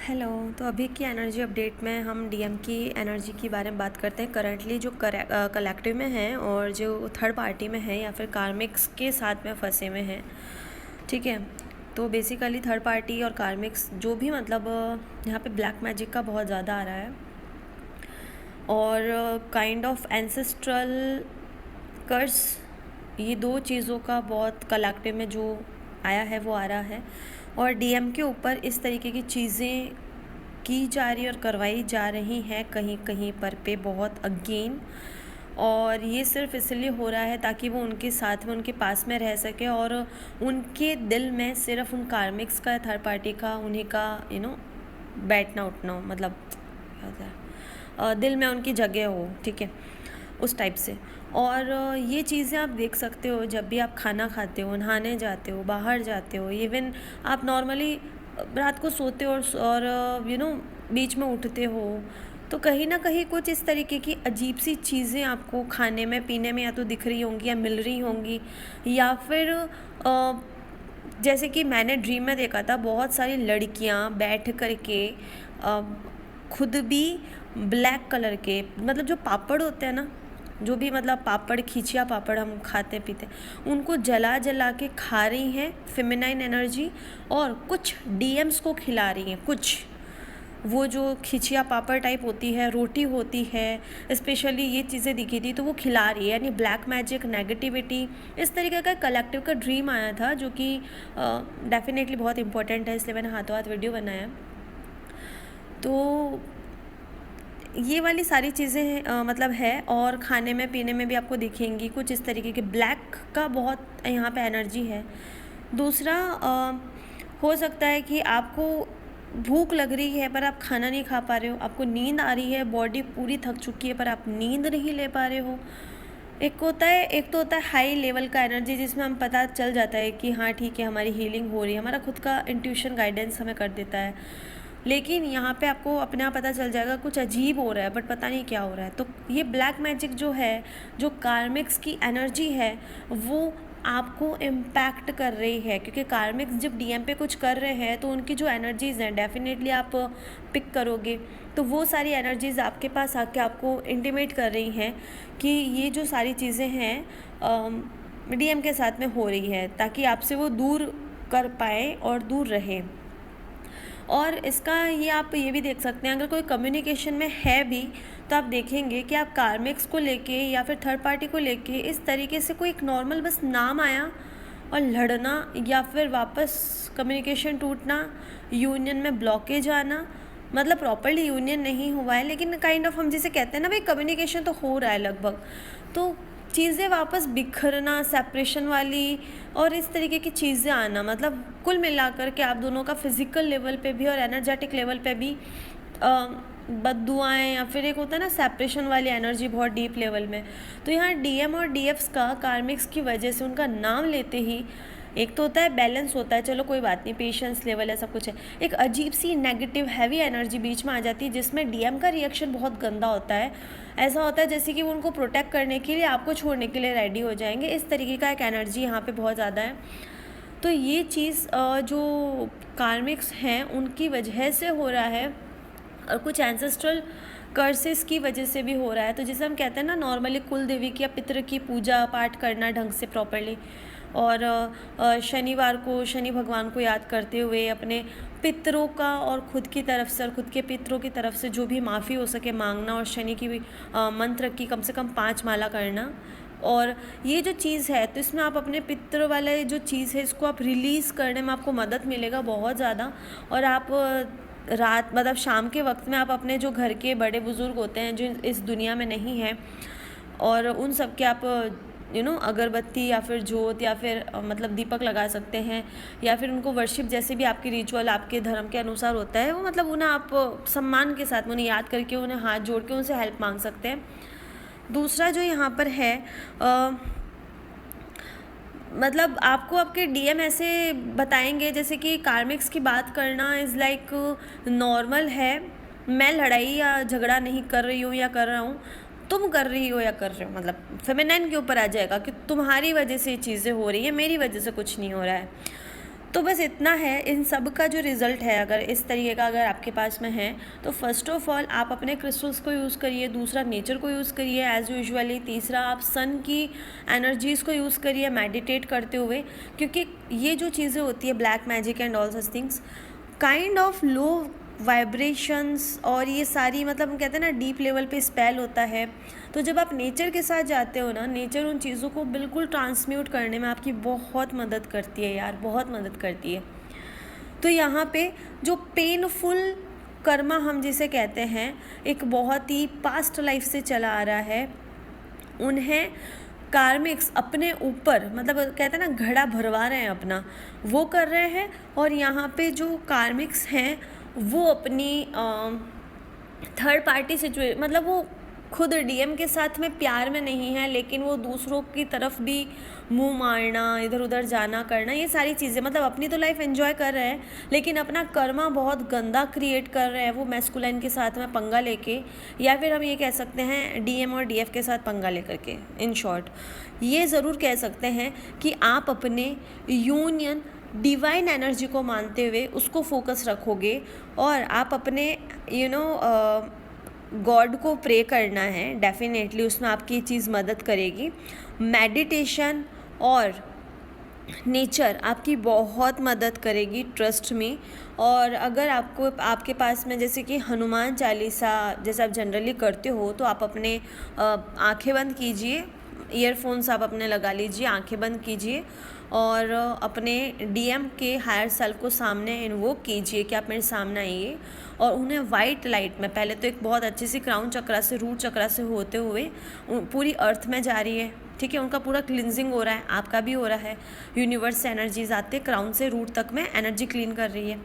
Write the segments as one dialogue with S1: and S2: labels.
S1: Hello. तो अभी की एनर्जी अपडेट में हम डीएम की एनर्जी के बारे में बात करते हैं। करंटली जो कलेक्टिव में है और जो थर्ड पार्टी में है या फिर कार्मिक्स के साथ में फंसे में हैं। ठीक है, तो बेसिकली थर्ड पार्टी और कार्मिक्स जो भी मतलब यहाँ पे ब्लैक मैजिक का बहुत ज़्यादा आ रहा है और काइंड ऑफ एंसेस्ट्रल कर्स, ये दो चीज़ों का बहुत कलेक्टिव में जो आया है वो आ रहा है। और डीएम के ऊपर इस तरीके की चीज़ें की जा रही और करवाई जा रही हैं कहीं कहीं पर पे बहुत अगेन। और ये सिर्फ इसलिए हो रहा है ताकि वो उनके साथ में उनके पास में रह सके और उनके दिल में सिर्फ उन कार्मिक्स का थर्ड पार्टी का उन्हीं का बैठना उठना मतलब क्या होता है, दिल में उनकी जगह हो। ठीक है, उस टाइप से। और ये चीज़ें आप देख सकते हो जब भी आप खाना खाते हो, नहाने जाते हो, बाहर जाते हो, इवन आप नॉर्मली रात को सोते हो और बीच में उठते हो, तो कहीं ना कहीं कुछ इस तरीके की अजीब सी चीज़ें आपको खाने में पीने में या तो दिख रही होंगी या मिल रही होंगी। या फिर जैसे कि मैंने ड्रीम में देखा था बहुत सारी लड़कियां बैठ करके खुद भी ब्लैक कलर के मतलब जो पापड़ होते हैं ना, जो भी मतलब पापड़, खिचिया पापड़ हम खाते पीते, उनको जला जला के खा रही हैं फेमिनाइन एनर्जी, और कुछ डीएम्स को खिला रही हैं। कुछ वो जो खिचिया पापड़ टाइप होती है, रोटी होती है, स्पेशली ये चीज़ें दिखी थी तो वो खिला रही है। यानी ब्लैक मैजिक, नेगेटिविटी, इस तरीके का कलेक्टिव का ड्रीम आया था जो कि डेफिनेटली बहुत इंपॉर्टेंट है, इसलिए मैंने हाथों हाथ वीडियो बनाया। तो ये वाली सारी चीज़ें मतलब है। और खाने में पीने में भी आपको दिखेंगी कुछ इस तरीके के ब्लैक का बहुत यहाँ पे एनर्जी है। दूसरा हो सकता है कि आपको भूख लग रही है पर आप खाना नहीं खा पा रहे हो, आपको नींद आ रही है, बॉडी पूरी थक चुकी है पर आप नींद नहीं ले पा रहे हो। एक तो होता है हाई लेवल का एनर्जी जिसमें हम पता चल जाता है कि हाँ ठीक है हमारी हीलिंग हो रही है, हमारा खुद का इंट्यूशन गाइडेंस हमें कर देता है। लेकिन यहाँ पे आपको अपने आप पता चल जाएगा कुछ अजीब हो रहा है बट पता नहीं क्या हो रहा है। तो ये ब्लैक मैजिक जो है, जो कार्मिक्स की एनर्जी है, वो आपको इम्पैक्ट कर रही है, क्योंकि कार्मिक्स जब डीएम पे कुछ कर रहे हैं तो उनकी जो एनर्जीज़ हैं डेफिनेटली आप पिक करोगे। तो वो सारी एनर्जीज़ आपके पास आके आपको इंटीमेट कर रही हैं कि ये जो सारी चीज़ें हैं डीएम के साथ में हो रही है, ताकि आपसे वो दूर कर पाए और दूर रहे। और इसका ये आप ये भी देख सकते हैं, अगर कोई कम्युनिकेशन में है भी तो आप देखेंगे कि आप कार्मिक्स को लेके या फिर थर्ड पार्टी को लेके इस तरीके से कोई एक नॉर्मल बस नाम आया और लड़ना या फिर वापस कम्युनिकेशन टूटना, यूनियन में ब्लॉकेज आना, मतलब प्रॉपर्ली यूनियन नहीं हुआ है लेकिन काइंड ऑफ हम जिसे कहते हैं ना भाई कम्युनिकेशन तो हो रहा है लगभग, तो चीज़ें वापस बिखरना, सेपरेशन वाली और इस तरीके की चीज़ें आना, मतलब कुल मिलाकर के आप दोनों का फिज़िकल लेवल पे भी और एनर्जेटिक लेवल पे भी बद्दुआएँ या फिर एक होता है ना सेपरेशन वाली एनर्जी बहुत डीप लेवल में। तो यहाँ डीएम और डीएफ्स का कार्मिक्स की वजह से उनका नाम लेते ही एक तो होता है बैलेंस होता है, चलो कोई बात नहीं, पेशेंस लेवल है, सब कुछ है, एक अजीब सी नेगेटिव हैवी एनर्जी बीच में आ जाती है जिसमें डीएम का रिएक्शन बहुत गंदा होता है। ऐसा होता है जैसे कि वो उनको प्रोटेक्ट करने के लिए आपको छोड़ने के लिए रेडी हो जाएंगे, इस तरीके का एक एनर्जी यहाँ पे बहुत ज़्यादा है। तो ये चीज़ जो कार्मिक्स हैं उनकी वजह से हो रहा है और कुछ एंसेस्ट्रल कर्सेस की वजह से भी हो रहा है। तो जैसे हम कहते हैं ना नॉर्मली कुल देवी की या पितृ की पूजा पाठ करना ढंग से प्रॉपरली, और शनिवार को शनि भगवान को याद करते हुए अपने पितरों का और खुद की तरफ से और खुद के पितरों की तरफ से जो भी माफ़ी हो सके मांगना, और शनि की भी मंत्र की कम से कम 5 माला करना। और ये जो चीज़ है तो इसमें आप अपने पितृ वाले जो चीज़ है इसको आप रिलीज़ करने में आपको मदद मिलेगा बहुत ज़्यादा। और आप रात मतलब शाम के वक्त में आप अपने जो घर के बड़े बुज़ुर्ग होते हैं जो इस दुनिया में नहीं हैं, और उन सब के आप अगरबत्ती या फिर जोत या फिर मतलब दीपक लगा सकते हैं, या फिर उनको वर्शिप जैसे भी आपकी रिचुअल आपके धर्म के अनुसार होता है वो मतलब उन्हें आप सम्मान के साथ उन्हें याद करके उन्हें हाथ जोड़ के उनसे हेल्प मांग सकते हैं। दूसरा जो यहाँ पर है मतलब आपको आपके डीएम ऐसे बताएंगे जैसे कि कार्मिक्स की बात करना इज़ लाइक नॉर्मल है, मैं लड़ाई या झगड़ा नहीं कर रही हूँ या कर रहा हूँ, तुम कर रही हो या कर रहे हो, मतलब फेमिनाइन के ऊपर आ जाएगा कि तुम्हारी वजह से ये चीज़ें हो रही है, मेरी वजह से कुछ नहीं हो रहा है। तो बस इतना है, इन सब का जो रिज़ल्ट है अगर इस तरीके का अगर आपके पास में है तो फर्स्ट ऑफ ऑल आप अपने क्रिस्टल्स को यूज़ करिए, दूसरा नेचर को यूज़ करिए एज़ यूजुअली, तीसरा आप सन की एनर्जीज़ को यूज़ करिए मेडिटेट करते हुए, क्योंकि ये जो चीज़ें होती है black magic and all such things kind of low vibrations, और ये सारी मतलब हम कहते हैं ना डीप लेवल पे स्पेल होता है। तो जब आप नेचर के साथ जाते हो ना, नेचर उन चीज़ों को बिल्कुल ट्रांसम्यूट करने में आपकी बहुत मदद करती है यार, बहुत मदद करती है। तो यहाँ पे जो पेनफुल कर्मा हम जिसे कहते हैं, एक बहुत ही पास्ट लाइफ से चला आ रहा है, उन्हें कार्मिक्स अपने ऊपर मतलब कहते हैं ना घड़ा भरवा रहे हैं अपना, वो कर रहे हैं। और यहाँ पे जो कार्मिक्स हैं वो अपनी थर्ड पार्टी मतलब वो खुद डीएम के साथ में प्यार में नहीं है, लेकिन वो दूसरों की तरफ भी मुंह मारना, इधर उधर जाना करना, ये सारी चीज़ें मतलब अपनी तो लाइफ एंजॉय कर रहे हैं लेकिन अपना कर्मा बहुत गंदा क्रिएट कर रहे हैं वो मैस्कुलाइन के साथ में पंगा लेके, या फिर हम ये कह सकते हैं डीएम और डीएफ के साथ पंगा लेकर के। इन शॉर्ट ये ज़रूर कह सकते हैं कि आप अपने यूनियन डिवाइन एनर्जी को मानते हुए उसको फोकस रखोगे और आप अपने गॉड को प्रे करना है, डेफिनेटली उसमें आपकी चीज़ मदद करेगी। मेडिटेशन और नेचर आपकी बहुत मदद करेगी, ट्रस्ट मी। और अगर आपको आपके पास में जैसे कि हनुमान चालीसा जैसे आप जनरली करते हो तो आप अपने आंखें बंद कीजिए, ईयरफोन्स आप अपने लगा लीजिए, आंखें बंद कीजिए और अपने डीएम के हायर सेल्फ को सामने इन्वोक कीजिए कि आप मेरे सामने आइए, और उन्हें वाइट लाइट में पहले तो एक बहुत अच्छी सी क्राउन चक्रा से रूट चक्रा से होते हुए पूरी अर्थ में जा रही है, ठीक है, उनका पूरा क्लिनजिंग हो रहा है, आपका भी हो रहा है, यूनिवर्स से एनर्जीज आते क्राउन से रूट तक में एनर्जी क्लीन कर रही है।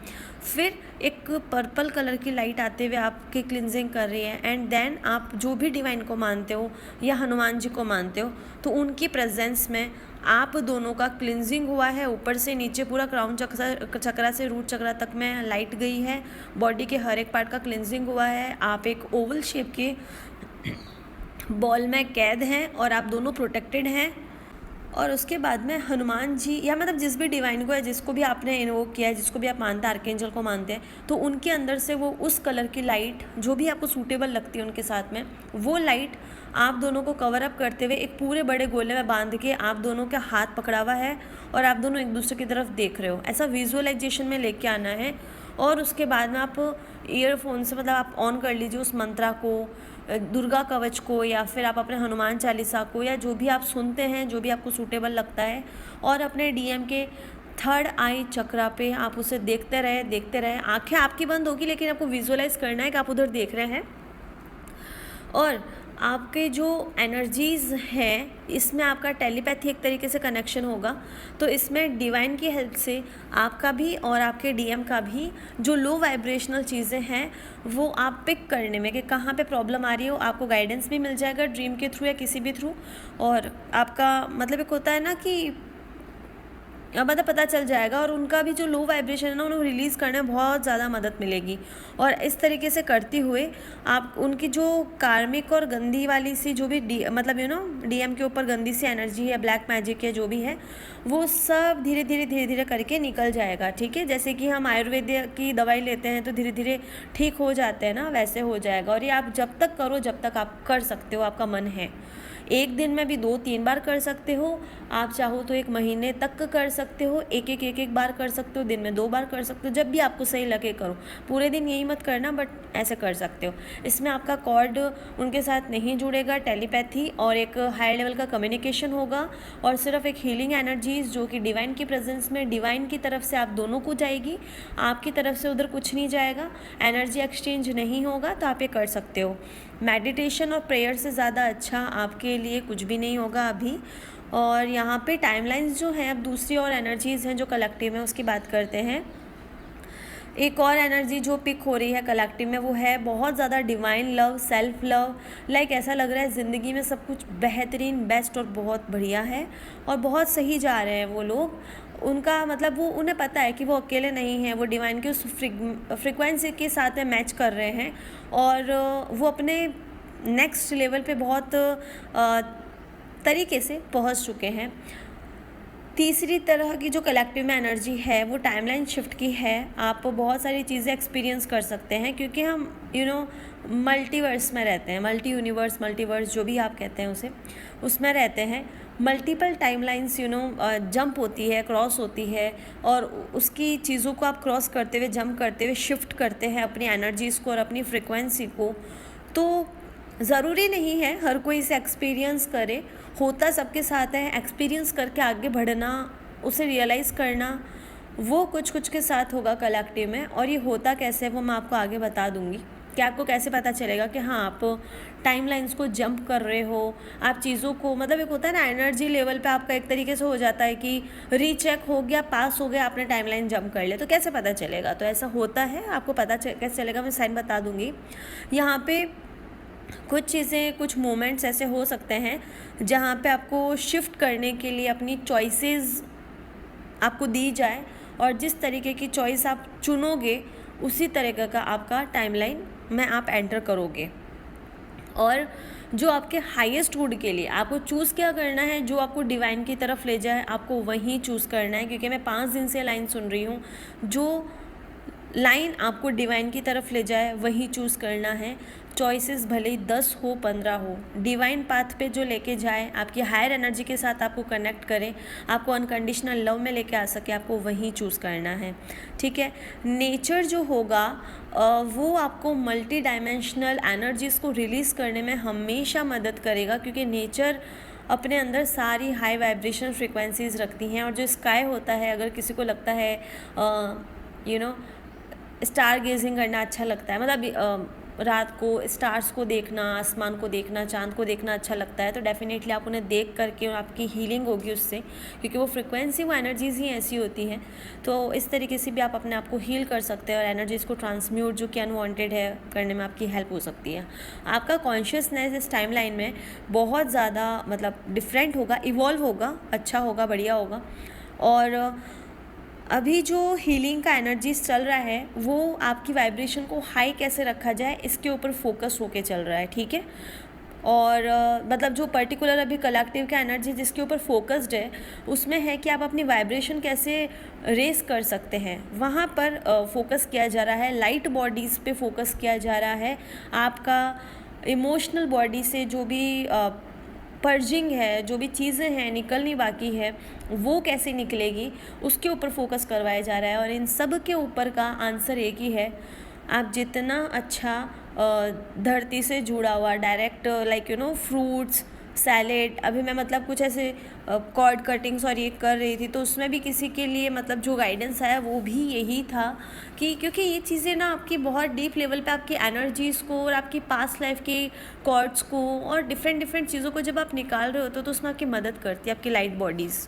S1: फिर एक पर्पल कलर की लाइट आते हुए आपकी क्लिनजिंग कर रही है, एंड देन आप जो भी डिवाइन को मानते हो या हनुमान जी को मानते हो तो उनकी प्रेजेंस में आप दोनों का क्लिनजिंग हुआ है, ऊपर से नीचे पूरा क्राउन चक्रा से रूट चक्रा तक में लाइट गई है, बॉडी के हर एक पार्ट का क्लिनजिंग हुआ है, आप एक ओवल शेप के बॉल में कैद हैं और आप दोनों प्रोटेक्टेड हैं। और उसके बाद में हनुमान जी या मतलब जिस भी डिवाइन को है, जिसको भी आपने इन्वोक किया है, जिसको भी आप मानते हैं, आर्कएंजल को मानते हैं, तो उनके अंदर से वो उस कलर की लाइट जो भी आपको सूटेबल लगती है उनके साथ में, वो लाइट आप दोनों को कवर अप करते हुए एक पूरे बड़े गोले में बांध के आप दोनों का हाथ पकड़ा हुआ है और आप दोनों एक दूसरे की तरफ देख रहे हो, ऐसा विजुअलाइजेशन में लेके आना है। और उसके बाद में आप ईयरफोन से मतलब आप ऑन कर लीजिए उस मंत्रा को, दुर्गा कवच को, या फिर आप अपने हनुमान चालीसा को, या जो भी आप सुनते हैं, जो भी आपको सूटेबल लगता है, और अपने डीएम के थर्ड आई चक्रा पे आप उसे देखते रहे। आंखें आपकी बंद होगी लेकिन आपको विजुअलाइज करना है कि आप उधर देख रहे हैं। और आपके जो एनर्जीज़ हैं इसमें आपका टेलीपैथी एक तरीके से कनेक्शन होगा, तो इसमें डिवाइन की हेल्प से आपका भी और आपके डीएम का भी जो लो वाइब्रेशनल चीज़ें हैं वो आप पिक करने में कि कहाँ पे प्रॉब्लम आ रही हो, आपको गाइडेंस भी मिल जाएगा ड्रीम के थ्रू या किसी भी थ्रू, और आपका मतलब एक होता है ना कि मतलब पता चल जाएगा, और उनका भी जो लो वाइब्रेशन है ना उन्हें रिलीज़ करने में बहुत ज़्यादा मदद मिलेगी। और इस तरीके से करते हुए आप उनकी जो कार्मिक और गंदी वाली सी जो भी मतलब डीएम के ऊपर गंदी सी एनर्जी है, ब्लैक मैजिक है, जो भी है, वो सब धीरे धीरे करके निकल जाएगा, ठीक है। जैसे कि हम आयुर्वेद की दवाई लेते हैं तो धीरे धीरे ठीक हो जाते हैं ना, वैसे हो जाएगा। और ये आप जब तक करो जब तक आप कर सकते हो, आपका मन है, एक दिन में भी 2-3 बार कर सकते हो, आप चाहो तो 1 महीने तक कर सकते हो, एक बार कर सकते हो, दिन में 2 बार कर सकते हो, जब भी आपको सही लगे करो। पूरे दिन यही मत करना, बट ऐसे कर सकते हो। इसमें आपका कॉर्ड उनके साथ नहीं जुड़ेगा, टेलीपैथी और एक हाई लेवल का कम्युनिकेशन होगा, और सिर्फ एक हीलिंग एनर्जीज जो कि डिवाइन की प्रेजेंस में डिवाइन की तरफ से आप दोनों को जाएगी, आपकी तरफ से उधर कुछ नहीं जाएगा, एनर्जी एक्सचेंज नहीं होगा, तो आप ये कर सकते हो। मेडिटेशन और प्रेयर से ज़्यादा अच्छा आपके लिए कुछ भी नहीं होगा अभी। और यहाँ पे टाइमलाइंस जो हैं, अब दूसरी और एनर्जीज़ हैं जो कलेक्टिव में, उसकी बात करते हैं। एक और एनर्जी जो पिक हो रही है कलेक्टिव में वो है बहुत ज़्यादा divine love, self love. Like ऐसा लग रहा है ज़िंदगी में सब कुछ बेहतरीन, बेस्ट और बहुत बढ़िया है और बहुत सही जा रहे हैं वो लोग। उनका मतलब वो उन्हें पता है कि वो अकेले नहीं हैं, वो डिवाइन की उस फ्रिक्वेंसी के साथ में मैच कर रहे हैं और वो अपने नेक्स्ट लेवल पे बहुत तरीके से पहुंच चुके हैं। तीसरी तरह की जो कलेक्टिव में एनर्जी है वो टाइमलाइन शिफ्ट की है। आप बहुत सारी चीज़ें एक्सपीरियंस कर सकते हैं क्योंकि हम मल्टीवर्स में रहते हैं, मल्टीवर्स जो भी आप कहते हैं उसे, उसमें रहते हैं। मल्टीपल टाइमलाइंस जंप होती है, क्रॉस होती है, और उसकी चीज़ों को आप क्रॉस करते हुए, जंप करते हुए शिफ्ट करते हैं अपनी एनर्जीज़ को और अपनी फ्रिक्वेंसी को। तो ज़रूरी नहीं है हर कोई इसे एक्सपीरियंस करे, होता सबके साथ है। एक्सपीरियंस करके आगे बढ़ना, उसे रियलाइज़ करना, वो कुछ कुछ के साथ होगा कलेक्टिव में। और ये होता कैसे है वो मैं आपको आगे बता दूंगी कि आपको कैसे पता चलेगा कि हाँ आप टाइमलाइंस को जंप कर रहे हो, आप चीज़ों को, मतलब एक होता है ना एनर्जी लेवल पे आपका एक तरीके से हो जाता है कि रीचेक हो गया, पास हो गया, आपने टाइमलाइन जंप कर लिया। तो कैसे पता चलेगा? तो ऐसा होता है, आपको पता कैसे चलेगा, मैं साइन बता दूंगी। यहाँ पे कुछ चीज़ें, कुछ मोमेंट्स ऐसे हो सकते हैं जहाँ पे आपको शिफ्ट करने के लिए अपनी चॉइसेस आपको दी जाए, और जिस तरीके की चॉइस आप चुनोगे उसी तरीके का आपका टाइमलाइन में आप एंटर करोगे। और जो आपके हाईएस्ट गुड के लिए आपको चूज़ क्या करना है, जो आपको डिवाइन की तरफ ले जाए आपको वही चूज़ करना है। क्योंकि मैं 5 दिन से लाइन सुन रही हूँ, जो लाइन आपको डिवाइन की तरफ ले जाए वही चूज़ करना है। चॉइसेस भले ही 10 हो, 15 हो, डिवाइन पाथ पे जो लेके जाए, आपकी हायर एनर्जी के साथ आपको कनेक्ट करें, आपको अनकंडीशनल लव में लेके आ सके, आपको वही चूज़ करना है। ठीक है। नेचर जो होगा वो आपको मल्टी डायमेंशनल एनर्जीज़ को रिलीज़ करने में हमेशा मदद करेगा, क्योंकि नेचर अपने अंदर सारी हाई वाइब्रेशन फ्रिक्वेंसीज रखती हैं। और जो स्काई होता है, अगर किसी को लगता है स्टार गेजिंग करना अच्छा लगता है, मतलब रात को स्टार्स को देखना, आसमान को देखना, चांद को देखना अच्छा लगता है, तो डेफिनेटली आप उन्हें देख करके आपकी हीलिंग होगी उससे, क्योंकि वो फ्रिक्वेंसी, वो एनर्जीज़ ही ऐसी होती हैं। तो इस तरीके से भी आप अपने आप को हील कर सकते हैं और एनर्जीज़ को ट्रांसम्यूट जो कि अनवांटेड है करने में आपकी हेल्प हो सकती है। आपका कॉन्शियसनेस इस टाइमलाइन में बहुत ज़्यादा मतलब डिफरेंट होगा, इवॉल्व होगा, अच्छा होगा, बढ़िया होगा। और अभी जो हीलिंग का एनर्जीज चल रहा है वो आपकी वाइब्रेशन को हाई कैसे रखा जाए इसके ऊपर फोकस होके चल रहा है। ठीक है। और मतलब जो पर्टिकुलर अभी कलेक्टिव का एनर्जी जिसके ऊपर फोकस्ड है उसमें है कि आप अपनी वाइब्रेशन कैसे रेस कर सकते हैं, वहाँ पर फोकस किया जा रहा है। लाइट बॉडीज़ पे फोकस किया जा रहा है। आपका इमोशनल बॉडी से जो भी पर्जिंग है, जो भी चीज़ें हैं निकलनी बाकी है, वो कैसे निकलेगी उसके ऊपर फोकस करवाया जा रहा है। और इन सब के ऊपर का आंसर एक ही है, आप जितना अच्छा धरती से जुड़ा हुआ डायरेक्ट लाइक फ्रूट्स, सैलेड, अभी मैं मतलब कुछ ऐसे कॉर्ड कटिंग्स और ये कर रही थी, तो उसमें भी किसी के लिए मतलब जो गाइडेंस आया वो भी यही था कि क्योंकि ये चीज़ें ना आपकी बहुत डीप लेवल पे आपकी एनर्जीज़ को और आपकी पास्ट लाइफ के कॉर्ड्स को और डिफरेंट चीज़ों को जब आप निकाल रहे होते हो तो उसमें आपकी मदद करती है आपकी लाइट बॉडीज़।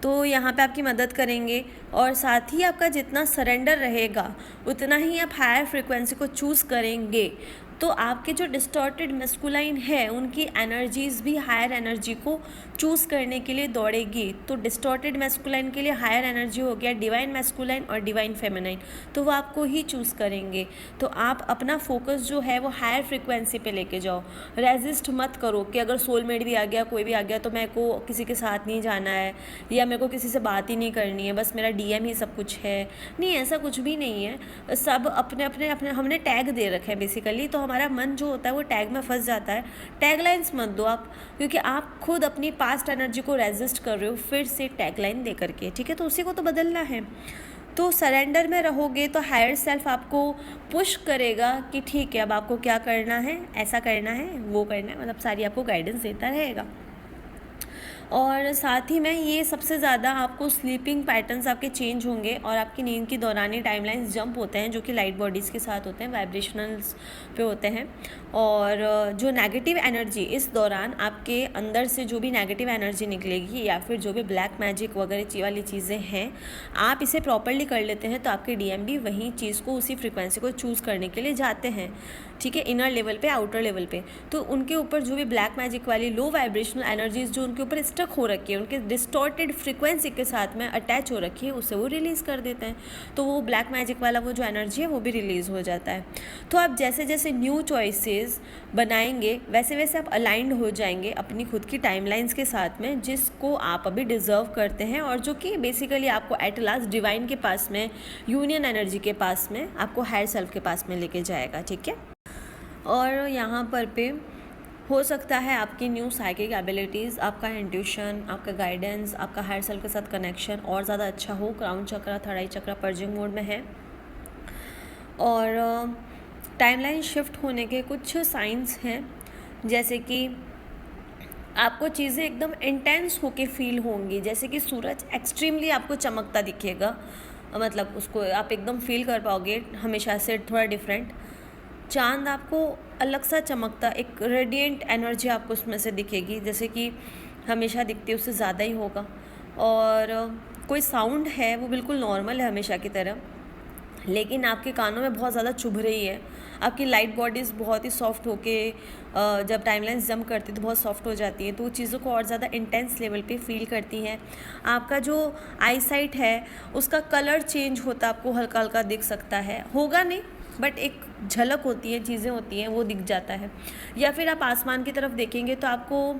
S1: तो यहाँ पे आपकी मदद करेंगे। और साथ ही आपका जितना सरेंडर रहेगा उतना ही आप हायर फ्रिक्वेंसी को चूज़ करेंगे। तो आपके जो डिस्टॉर्टेड मैस्कुलाइन है उनकी एनर्जीज़ भी हायर एनर्जी को चूज़ करने के लिए दौड़ेगी। तो डिस्टॉर्टेड मैस्कुलाइन के लिए हायर एनर्जी हो गया डिवाइन मैस्कुलाइन और डिवाइन फेमिनाइन, तो वो आपको ही चूज़ करेंगे। तो आप अपना फोकस जो है वो हायर फ्रिक्वेंसी पे लेके जाओ। रेजिस्ट मत करो कि अगर सोलमेट भी आ गया, कोई भी आ गया, तो मेरे को किसी के साथ नहीं जाना है या मेरे को किसी से बात ही नहीं करनी है, बस मेरा डीएम ही सब कुछ है। नहीं, ऐसा कुछ भी नहीं है। सब अपने अपने हमने टैग दे रखे हैं बेसिकली, तो हमारा मन जो होता है वो टैग में फंस जाता है। टैग लाइन्स मत दो आप, क्योंकि आप खुद अपनी पास्ट एनर्जी को रेजिस्ट कर रहे हो फिर से टैग लाइन दे करके। ठीक है। तो उसी को तो बदलना है। तो सरेंडर में रहोगे तो हायर सेल्फ आपको पुश करेगा कि ठीक है अब आपको क्या करना है, ऐसा करना है, वो करना है, मतलब सारी आपको गाइडेंस देता रहेगा। और साथ ही में ये सबसे ज़्यादा आपको स्लीपिंग पैटर्न्स आपके चेंज होंगे और आपकी नींद की दौरानी टाइमलाइंस जंप होते हैं जो कि लाइट बॉडीज़ के साथ होते हैं, वाइब्रेशनल्स पे होते हैं। और जो नेगेटिव एनर्जी इस दौरान आपके अंदर से जो भी नेगेटिव एनर्जी निकलेगी या फिर जो भी ब्लैक मैजिक वगैरह वाली चीज़ें हैं, आप इसे प्रॉपरली कर लेते हैं तो आपके डीएम भी वही चीज़ को, उसी फ्रिक्वेंसी को चूज़ करने के लिए जाते हैं। ठीक है। इनर लेवल पे, आउटर लेवल पे, तो उनके ऊपर जो भी ब्लैक मैजिक वाली लो वाइब्रेशनल एनर्जीज जो उनके ऊपर स्टक स्टक हो रखी है, उनके डिस्टॉर्टेड फ्रिक्वेंसी के साथ में अटैच हो रखी है, उसे वो रिलीज़ कर देते हैं। तो वो ब्लैक मैजिक वाला वो जो एनर्जी है वो भी रिलीज़ हो जाता है। तो आप जैसे जैसे न्यू चॉइसेस बनाएंगे वैसे वैसे आप अलाइंड हो जाएंगे अपनी खुद की टाइमलाइंस के साथ में, जिसको आप अभी डिज़र्व करते हैं और जो कि बेसिकली आपको एट लास्ट डिवाइन के पास में, यूनियन एनर्जी के पास में, आपको हायर सेल्फ के पास में लेके जाएगा। ठीक है। और यहाँ पर पे हो सकता है आपकी न्यू साइकिक एबिलिटीज़, आपका इंट्यूशन, आपका गाइडेंस, आपका हायर सेल्फ के साथ कनेक्शन और ज़्यादा अच्छा हो। क्राउन चक्रा, थर्ड आई चक्रा पर्जिंग मोड में है। और टाइमलाइन शिफ्ट होने के कुछ साइंस हैं, जैसे कि आपको चीज़ें एकदम इंटेंस होके फील होंगी, जैसे कि सूरज एक्सट्रीमली आपको चमकता दिखेगा, मतलब उसको आप एकदम फील कर पाओगे हमेशा से थोड़ा डिफरेंट। चांद आपको अलग सा चमकता, एक रेडिएंट एनर्जी आपको उसमें से दिखेगी, जैसे कि हमेशा दिखती है उससे ज़्यादा ही होगा। और कोई साउंड है वो बिल्कुल नॉर्मल है हमेशा की तरह, लेकिन आपके कानों में बहुत ज़्यादा चुभ रही है। आपकी लाइट बॉडीज़ बहुत ही सॉफ्ट होके जब टाइमलाइंस जंप करती है तो बहुत सॉफ्ट हो जाती है, तो वो चीज़ों को और ज़्यादा इंटेंस लेवल पे फील करती हैं। आपका जो आई साइट है उसका कलर चेंज होता आपको हल्का हल्का दिख सकता है, होगा नहीं बट एक झलक होती है, चीज़ें होती हैं, वो दिख जाता है। या फिर आप आसमान की तरफ देखेंगे तो आपको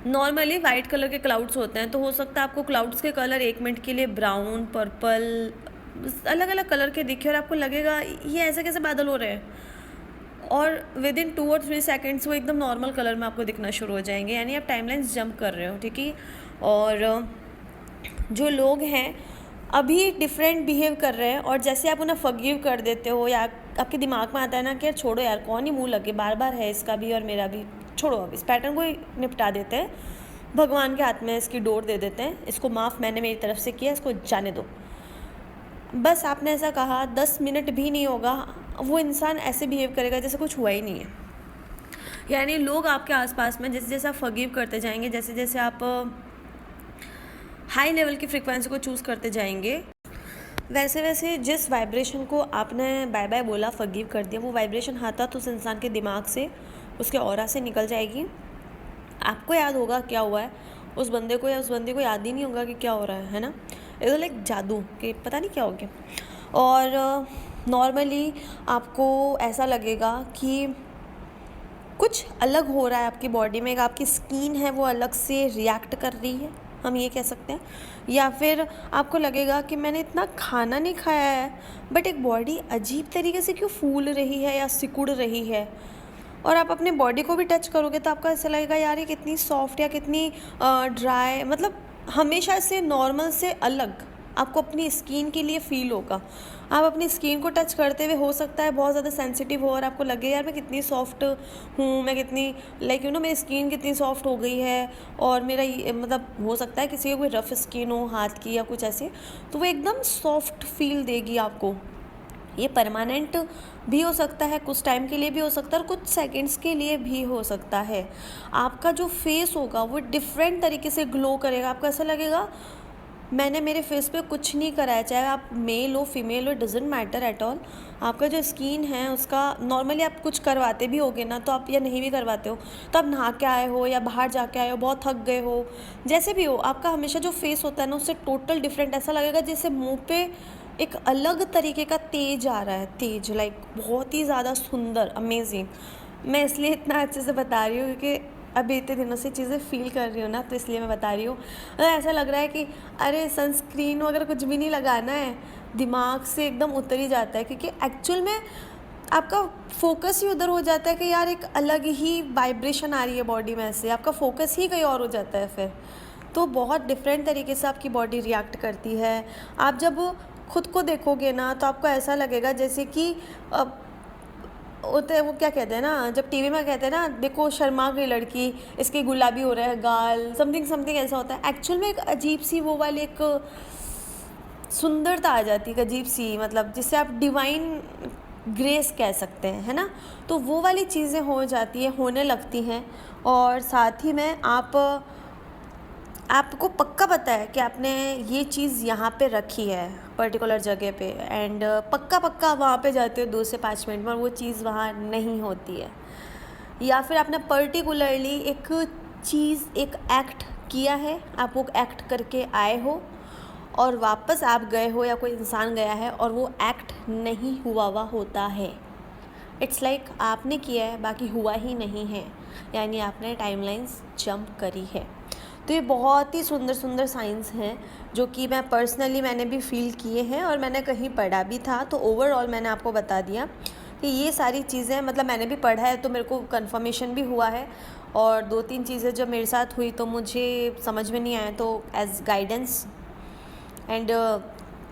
S1: नॉर्मली वाइट कलर के क्लाउड्स होते हैं, तो हो सकता है आपको क्लाउड्स के कलर एक मिनट के लिए ब्राउन, पर्पल, अलग अलग कलर के दिखे और आपको लगेगा ये ऐसे कैसे बादल हो रहे हैं, और विद इन 2 और 3 सेकेंड्स वो एकदम नॉर्मल कलर में आपको दिखना शुरू हो जाएंगे, यानी आप टाइमलाइंस जंप कर रहे हो। ठीक है। और जो लोग हैं अभी डिफरेंट बिहेव कर रहे हैं, और जैसे आप उन्हें फॉरगिव कर देते हो या आपके दिमाग में आता है ना कि यार छोड़ो यार, कौन ही मुँह लगे, बार बार है इसका भी और मेरा भी, छोड़ो अब इस पैटर्न को ही निपटा देते हैं, भगवान के हाथ में इसकी डोर दे देते हैं, इसको माफ़ मैंने मेरी तरफ से किया, इसको जाने दो। बस आपने ऐसा कहा 10 मिनट भी नहीं होगा, वो इंसान ऐसे बिहेव करेगा जैसे कुछ हुआ ही नहीं है। यानी लोग आपके आसपास में जैसे जैसे आप फॉरगिव करते जाएंगे, जैसे जैसे आप हाई लेवल की फ्रिक्वेंसी को चूज़ करते जाएंगे, वैसे वैसे जिस वाइब्रेशन को आपने बाय बाय बोला, फॉरगिव कर दिया, वो वाइब्रेशन हठात उस इंसान के दिमाग से, उसके ऑरा से निकल जाएगी। आपको याद होगा क्या हुआ है, उस बंदे को या उस बंदे को याद ही नहीं होगा कि क्या हो रहा है ना। इट इज़ लाइक जादू कि पता नहीं क्या हो गया। और नॉर्मली आपको ऐसा लगेगा कि कुछ अलग हो रहा है आपकी बॉडी में, आपकी स्किन है वो अलग से रिएक्ट कर रही है, हम ये कह सकते हैं। या फिर आपको लगेगा कि मैंने इतना खाना नहीं खाया है बट एक बॉडी अजीब तरीके से क्यों फूल रही है या सिकुड़ रही है, और आप अपने बॉडी को भी टच करोगे तो आपको ऐसा लगेगा यार ये कितनी सॉफ्ट या कितनी ड्राई, मतलब हमेशा से नॉर्मल से अलग आपको अपनी स्किन के लिए फ़ील होगा। आप अपनी स्किन को टच करते हुए हो सकता है बहुत ज़्यादा सेंसिटिव हो और आपको लगे यार मैं कितनी सॉफ्ट हूँ, मैं कितनी मेरी स्किन कितनी सॉफ्ट हो गई है, और मेरा मतलब हो सकता है किसी की कोई रफ़ स्किन हो हाथ की या कुछ ऐसे, तो वो एकदम सॉफ्ट फील देगी आपको। ये परमानेंट भी हो सकता है, कुछ टाइम के लिए भी हो सकता है और कुछ सेकंड्स के लिए भी हो सकता है। आपका जो फेस होगा वो डिफरेंट तरीके से ग्लो करेगा, आपको ऐसा लगेगा मैंने मेरे फेस पे कुछ नहीं करा है, चाहे आप मेल हो फीमेल हो, डजेंट मैटर एट ऑल। आपका जो स्किन है उसका नॉर्मली आप कुछ करवाते भी होगे ना, तो आप या नहीं भी करवाते हो तो आप नहा के आए हो या बाहर जाके आए हो, बहुत थक गए हो, जैसे भी हो, आपका हमेशा जो फेस होता है ना उससे टोटल डिफरेंट ऐसा लगेगा जैसे मुँह पे एक अलग तरीके का तेज आ रहा है, तेज लाइक बहुत ही ज़्यादा सुंदर, अमेजिंग। मैं इसलिए इतना अच्छे से बता रही हूँ क्योंकि अभी इतने दिनों से चीज़ें फील कर रही हूँ ना, तो इसलिए मैं बता रही हूँ। ऐसा लग रहा है कि अरे सनस्क्रीन वगैरह कुछ भी नहीं लगाना है, दिमाग से एकदम उतर ही जाता है, क्योंकि एक्चुअल में आपका फोकस ही उधर हो जाता है कि यार एक अलग ही वाइब्रेशन आ रही है बॉडी में से, आपका फोकस ही कहीं और हो जाता है फिर। तो बहुत डिफरेंट तरीके से आपकी बॉडी रिएक्ट करती है। आप जब खुद को देखोगे ना तो आपको ऐसा लगेगा जैसे कि होते हैं वो क्या कहते हैं ना, जब टीवी में कहते हैं ना देखो शर्मा गई लड़की, इसके गुलाबी हो रहा है गाल, समथिंग समथिंग ऐसा होता है। एक्चुअल में एक अजीब सी वो वाली एक सुंदरता आ जाती है, अजीब सी, मतलब जिसे आप डिवाइन ग्रेस कह सकते हैं, है ना। तो वो वाली चीज़ें हो जाती है, होने लगती हैं। और साथ ही में आपको पक्का पता है कि आपने ये चीज़ यहाँ पे रखी है पर्टिकुलर जगह पे, एंड पक्का वहाँ पे जाते हो 2 से 5 मिनट में, वो चीज़ वहाँ नहीं होती है। या फिर आपने पर्टिकुलरली एक चीज़ एक एक्ट किया है, आप वो एक्ट करके आए हो और वापस आप गए हो या कोई इंसान गया है और वो एक्ट नहीं हुआ होता है। इट्स लाइक आपने किया है, बाकी हुआ ही नहीं है, यानी आपने टाइमलाइंस जंप करी है। तो ये बहुत ही सुंदर सुंदर साइंस हैं जो कि मैंने भी फील किए हैं और मैंने कहीं पढ़ा भी था, तो ओवरऑल मैंने आपको बता दिया कि ये सारी चीज़ें मतलब मैंने भी पढ़ा है तो मेरे को कंफर्मेशन भी हुआ है, और 2-3 चीज़ें जब मेरे साथ हुई तो मुझे समझ में नहीं आया, तो एज गाइडेंस एंड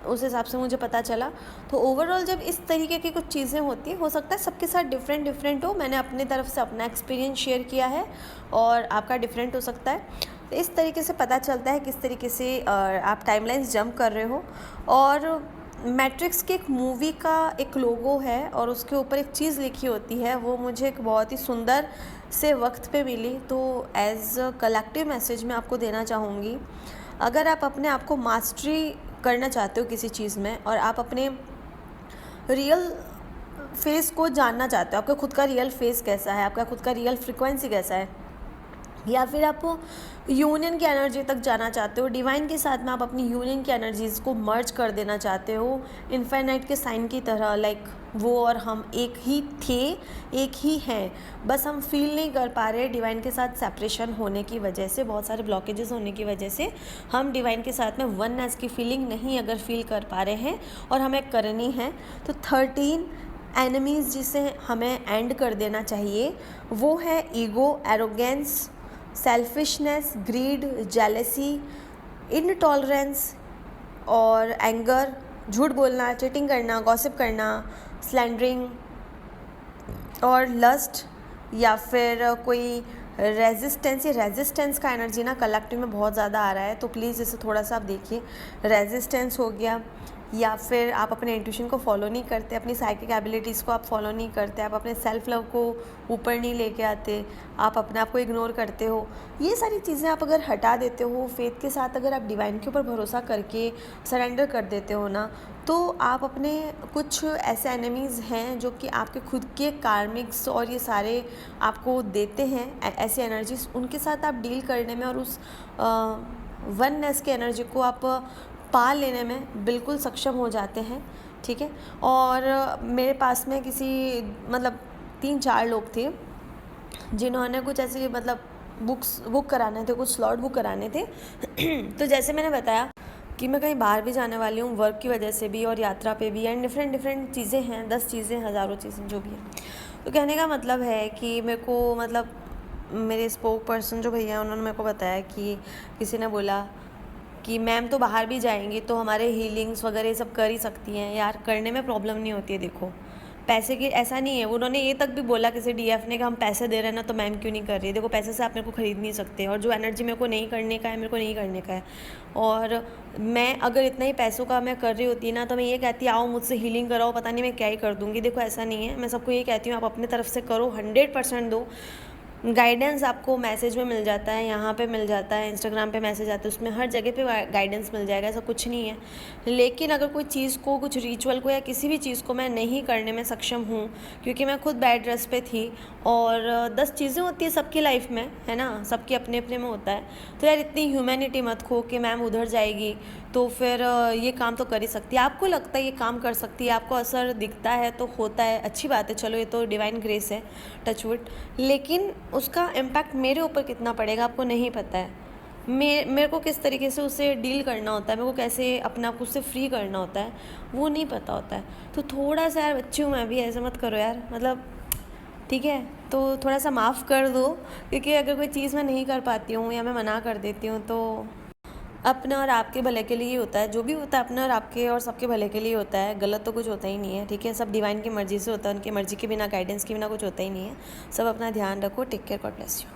S1: उस हिसाब से मुझे पता चला। तो ओवरऑल जब इस तरीके की कुछ चीज़ें होती हैं, हो सकता है सबके साथ डिफरेंट हो, मैंने अपनी तरफ से अपना एक्सपीरियंस शेयर किया है और आपका डिफरेंट हो सकता है। तो इस तरीके से पता चलता है किस तरीके से आप टाइमलाइंस जंप कर रहे हो। और मैट्रिक्स की एक मूवी का एक लोगो है और उसके ऊपर एक चीज़ लिखी होती है, वो मुझे एक बहुत ही सुंदर से वक्त पे मिली, तो एज अ कलेक्टिव मैसेज मैं आपको देना चाहूँगी। अगर आप अपने आप को मास्टरी करना चाहते हो किसी चीज़ में और आप अपने रियल फेस को जानना चाहते हो, आपका खुद का रियल फेस कैसा है, आपका खुद का रियल फ्रिक्वेंसी कैसा है, या फिर आप यूनियन की एनर्जी तक जाना चाहते हो, डिवाइन के साथ में आप अपनी यूनियन की एनर्जीज़ को मर्ज कर देना चाहते हो इन्फिनिट के साइन की तरह, लाइक वो और हम एक ही थे, एक ही हैं, बस हम फील नहीं कर पा रहे डिवाइन के साथ सेपरेशन होने की वजह से, बहुत सारे ब्लॉकेजेस होने की वजह से हम डिवाइन के साथ में वननेस की फीलिंग नहीं अगर फील कर पा रहे हैं और हमें करनी है, तो 13 एनिमीज़ जिसे हमें एंड कर देना चाहिए वो है ego, arrogance, selfishness, greed, jealousy, intolerance और एंगर, झूठ बोलना, चीटिंग करना, गॉसिप करना, स्लैंडरिंग और लस्ट, या फिर कोई रेजिस्टेंस। ये रेजिस्टेंस का एनर्जी ना कलेक्टिव में बहुत ज़्यादा आ रहा है, तो प्लीज़ इसे थोड़ा सा आप देखिए। रेजिस्टेंस हो गया, या फिर आप अपने इंट्यूशन को फॉलो नहीं करते, अपनी साइकिक एबिलिटीज़ को आप फॉलो नहीं करते, आप अपने सेल्फ लव को ऊपर नहीं लेके आते, आप अपने आप को इग्नोर करते हो। ये सारी चीज़ें आप अगर हटा देते हो, फेथ के साथ अगर आप डिवाइन के ऊपर भरोसा करके सरेंडर कर देते हो ना, तो आप अपने कुछ ऐसे एनिमीज़ हैं जो कि आपके खुद के कार्मिक्स और ये सारे आपको देते हैं ऐसी एनर्जीज, उनके साथ आप डील करने में और उस वननेस की एनर्जी को आप पा लेने में बिल्कुल सक्षम हो जाते हैं, ठीक है। और मेरे पास में किसी मतलब 3-4 लोग थे जिन्होंने कुछ ऐसी मतलब बुक कराने थे, कुछ स्लॉट बुक कराने थे तो जैसे मैंने बताया कि मैं कहीं बाहर भी जाने वाली हूँ वर्क की वजह से भी और यात्रा पे भी, एंड डिफरेंट चीज़ें हैं, 10 चीज़ें, हज़ारों चीज़ें जो भी है। तो कहने का मतलब है कि मेरे को मतलब मेरे स्पोक पर्सन जो भैया उन्होंने मेरे को बताया कि किसी ने बोला कि मैम तो बाहर भी जाएंगी तो हमारे हीलिंग्स वगैरह ये सब कर ही सकती हैं। यार करने में प्रॉब्लम नहीं होती है, देखो पैसे की ऐसा नहीं है। उन्होंने ये तक भी बोला किसी डीएफ ने कि हम पैसे दे रहे हैं ना तो मैम क्यों नहीं कर रही है। देखो पैसे से आप मेरे को ख़रीद नहीं सकते, और जो एनर्जी मेरे को नहीं करने का है मेरे को नहीं करने का है। और मैं अगर इतना ही पैसों का मैं कर रही होती ना तो मैं ये कहती आओ मुझसे हीलिंग कराओ, पता नहीं मैं क्या ही कर दूँगी। देखो ऐसा नहीं है, मैं सबको ये कहती हूँ आप अपनी तरफ से करो, 100% दो। गाइडेंस आपको मैसेज में मिल जाता है, यहाँ पे मिल जाता है, इंस्टाग्राम पे मैसेज आते हैं, उसमें हर जगह पे गाइडेंस मिल जाएगा, ऐसा कुछ नहीं है। लेकिन अगर कोई चीज़ को, कुछ रिचुअल को या किसी भी चीज़ को मैं नहीं करने में सक्षम हूँ, क्योंकि मैं खुद बैड ड्रेस पे थी, और 10 चीज़ें होती है सबकी लाइफ में, है ना, सबकी अपने अपने में होता है। तो यार इतनी ह्यूमैनिटी मत खो कि मैम उधर जाएगी तो फिर ये काम तो कर ही सकती है। आपको लगता है ये काम कर सकती है, आपको असर दिखता है तो होता है, अच्छी बात है, चलो ये तो डिवाइन ग्रेस है, टचवुड। लेकिन उसका इम्पैक्ट मेरे ऊपर कितना पड़ेगा आपको नहीं पता है। मेरे को किस तरीके से उससे डील करना होता है, मेरे को कैसे अपने आप को उससे फ्री करना होता है, वो नहीं पता होता है। तो थोड़ा सा यार बच्ची हूँ मैं भी, ऐसा मत करो यार, मतलब ठीक है, तो थोड़ा सा माफ़ कर दो। क्योंकि अगर कोई चीज़ मैं नहीं कर पाती हूँ या मैं मना कर देती हूँ तो अपने और आपके भले के लिए ही होता है। जो भी होता है अपने और आपके और सबके भले के लिए होता है, गलत तो कुछ होता ही नहीं है, ठीक है। सब डिवाइन की मर्ज़ी से होता है, उनकी मर्ज़ी के बिना, गाइडेंस के बिना कुछ होता ही नहीं है। सब अपना ध्यान रखो। Take care, God bless you.